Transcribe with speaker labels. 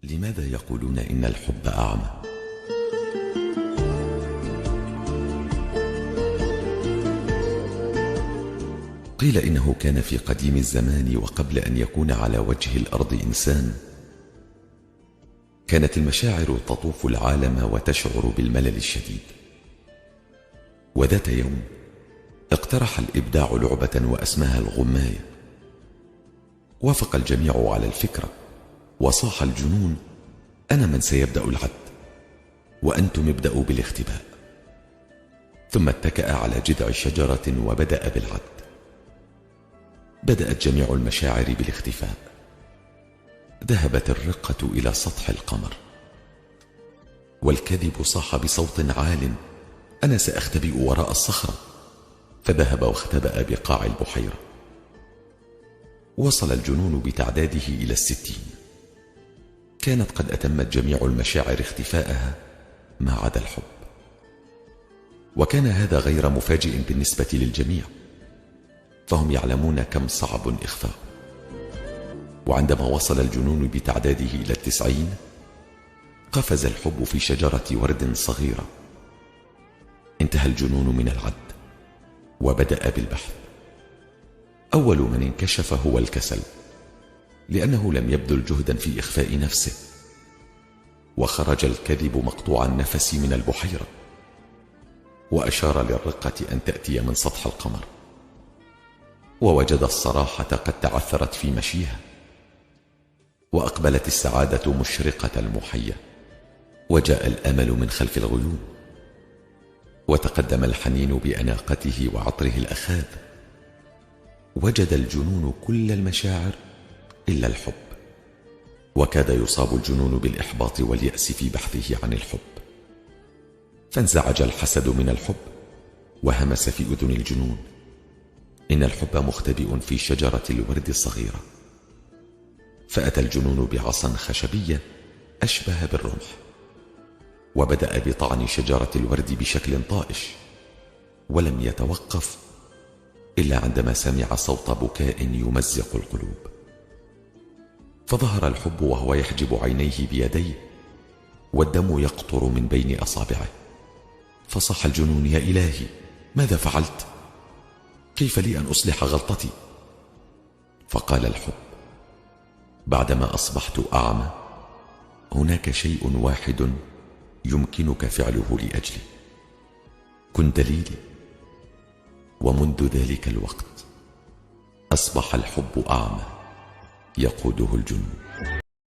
Speaker 1: لماذا يقولون إن الحب أعمى؟ قيل إنه كان في قديم الزمان وقبل أن يكون على وجه الأرض إنسان، كانت المشاعر تطوف العالم وتشعر بالملل الشديد. وذات يوم اقترح الإبداع لعبة وأسماها الغماية. وافق الجميع على الفكرة، وصاح الجنون: أنا من سيبدأ العد، وأنتم ابدأوا بالاختباء. ثم اتكأ على جذع شجرة وبدأ بالعد. بدأت جميع المشاعر بالاختفاء. ذهبت الرقة إلى سطح القمر، والكذب صاح بصوت عال: أنا سأختبئ وراء الصخرة. فذهب واختبأ بقاع البحيرة. وصل الجنون بتعداده إلى 60. كانت قد أتمت جميع المشاعر اختفاءها ما عدا الحب. وكان هذا غير مفاجئ بالنسبة للجميع، فهم يعلمون كم صعب إخفاء. وعندما وصل الجنون بتعداده إلى 90 قفز الحب في شجرة ورد صغيرة. انتهى الجنون من العد وبدأ بالبحث. أول من انكشف هو الكسل، لأنه لم يبذل جهدا في إخفاء نفسه. وخرج الكذب مقطوع النفس من البحيرة، وأشار للرقة أن تأتي من سطح القمر. ووجد الصراحة قد تعثرت في مشيها، وأقبلت السعادة مشرقة المحية، وجاء الأمل من خلف الغيوم، وتقدم الحنين بأناقته وعطره الأخاذ. وجد الجنون كل المشاعر إلا الحب، وكاد يصاب الجنون بالإحباط واليأس في بحثه عن الحب. فانزعج الحسد من الحب وهمس في أذن الجنون: إن الحب مختبئ في شجرة الورد الصغيرة. فأتى الجنون بعصا خشبية أشبه بالرمح، وبدأ بطعن شجرة الورد بشكل طائش، ولم يتوقف إلا عندما سمع صوت بكاء يمزق القلوب. فظهر الحب وهو يحجب عينيه بيديه، والدم يقطر من بين أصابعه. فصاح الجنون: يا إلهي، ماذا فعلت؟ كيف لي أن أصلح غلطتي؟ فقال الحب: بعدما أصبحت أعمى، هناك شيء واحد يمكنك فعله لأجلي. كن دليلي. ومنذ ذلك الوقت أصبح الحب أعمى يقوده الجنون.